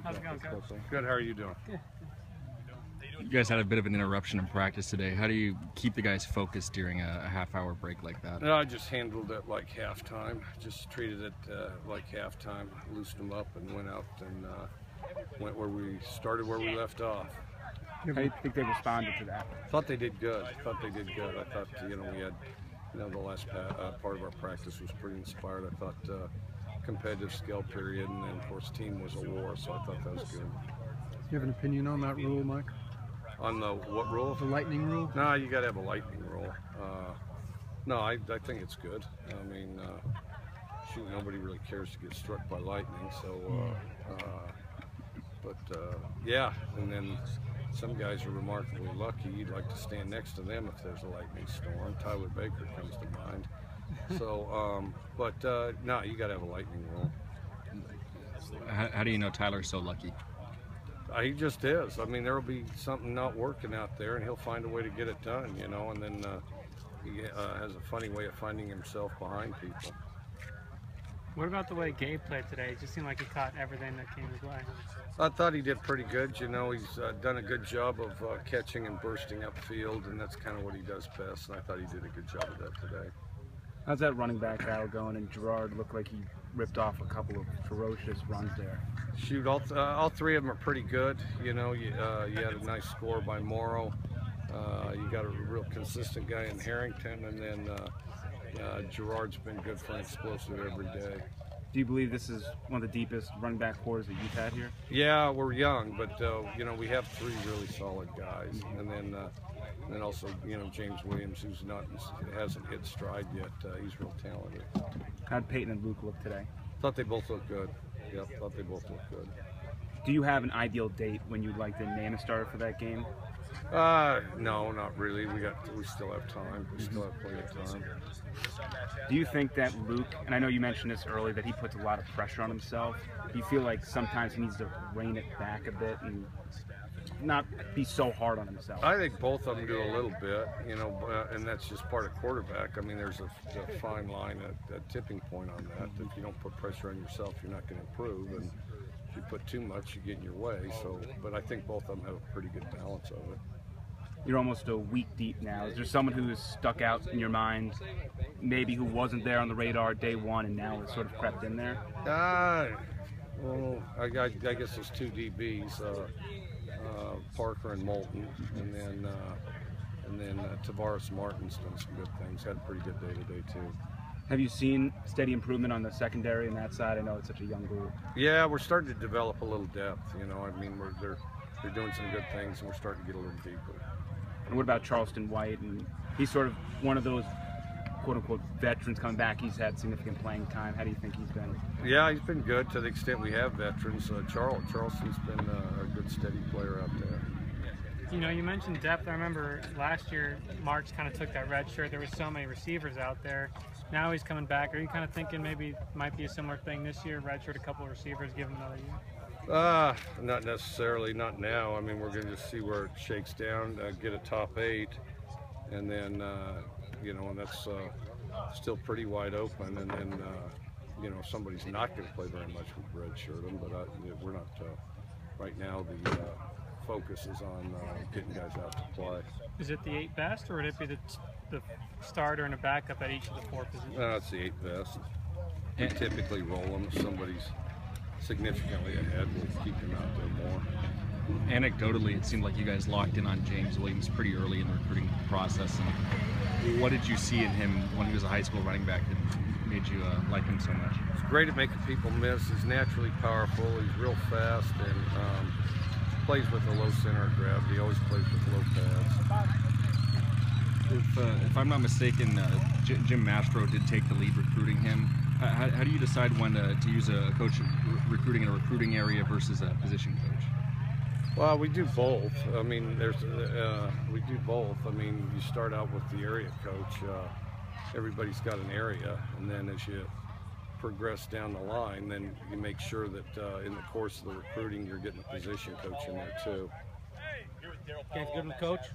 How's it going, Coach? Good. How are you doing? You guys had a bit of an interruption in practice today. How do you keep the guys focused during a half-hour break like that? No, I just handled it like halftime. Just treated it like halftime. Loosened them up and went out and went where we started, where we left off. How do you think they responded to that? Thought they did good. I thought, we had, the last part of our practice was pretty inspired. I thought competitive skill period, and then of course team was a war, so I thought that was good. Do you have an opinion on that rule, Mike? On the what rule? The lightning rule? No, you got to have a lightning rule. No, I think it's good. I mean, shoot, nobody really cares to get struck by lightning, so. Yeah, and then some guys are remarkably lucky. You'd like to stand next to them if there's a lightning storm. Tyler Baker comes to mind. So, no, you got to have a lightning rule. How do you know Tyler's so lucky? He just is. I mean, there will be something not working out there, and he'll find a way to get it done, and then he has a funny way of finding himself behind people. What about the way Gabe played today? It just seemed like he caught everything that came his way. I thought he did pretty good. He's done a good job of catching and bursting upfield, and that's kind of what he does best, and I thought he did a good job of that today. How's that running back battle going? And Gerard looked like he ripped off a couple of ferocious runs there. Shoot, all three of them are pretty good. You had a nice score by Morrow. You got a real consistent guy in Harrington, and then Gerard's been good for an explosive every day. Do you believe this is one of the deepest running back cores that you've had here? Yeah, we're young, but we have three really solid guys, and then also James Williams, who's hasn't hit stride yet. He's real talented. How'd Peyton and Luke look today? Thought they both looked good. Yep, thought they both looked good. Do you have an ideal date when you'd like to name a starter for that game? No, not really. We still have time. We still have plenty of time. Do you think that Luke, and I know you mentioned this earlier, that he puts a lot of pressure on himself? Do you feel like sometimes he needs to rein it back a bit and not be so hard on himself? I think both of them do a little bit, and that's just part of quarterback. I mean, there's a fine line, a tipping point on that. If you don't put pressure on yourself, you're not going to improve, and if you put too much, you get in your way. So, but I think both of them have a pretty good balance of it. You're almost a week deep now. Is there someone who's stuck out in your mind, maybe who wasn't there on the radar day one and now has sort of crept in there? Well, I guess there's two DBs, Parker and Moulton, and then Tavares Martin's done some good things. Had a pretty good day today too. Have you seen steady improvement on the secondary and that side? I know it's such a young group. Yeah, we're starting to develop a little depth. I mean, they're doing some good things, and we're starting to get a little deeper. And what about Charleston White? And he's sort of one of those quote-unquote veterans coming back. He's had significant playing time. How do you think he's been? Yeah, he's been good to the extent we have veterans. Charleston's been a good, steady player out there. You mentioned depth. I remember last year, March kind of took that red shirt. There were so many receivers out there. Now he's coming back. Are you kind of thinking maybe it might be a similar thing this year? Red shirt, a couple of receivers, give him another year? Not necessarily, not now. I mean, we're going to just see where it shakes down, get a top 8, and then, and that's still pretty wide open. And then, somebody's not going to play very much with red shirt them, but we're not, right now, the focus is on getting guys out to play. Is it the 8 best, or would it be the starter and a backup at each of the 4 positions? It's the 8 best. We typically roll them if somebody's significantly ahead. We'll keep him out there more. Anecdotally, it seemed like you guys locked in on James Williams pretty early in the recruiting process. And what did you see in him when he was a high school running back that made you like him so much? He's great at making people miss. He's naturally powerful. He's real fast and plays with a low center of gravity. He always plays with low pads. If I'm not mistaken, Jim Mastro did take the lead recruiting him. How do you decide when to use a coach recruiting in a recruiting area versus a position coach? Well, we do both. I mean, we do both. I mean, you start out with the area coach. Everybody's got an area, and then as you progress down the line, then you make sure that in the course of the recruiting, you're getting a position coach in there too. Okay, good one, Coach.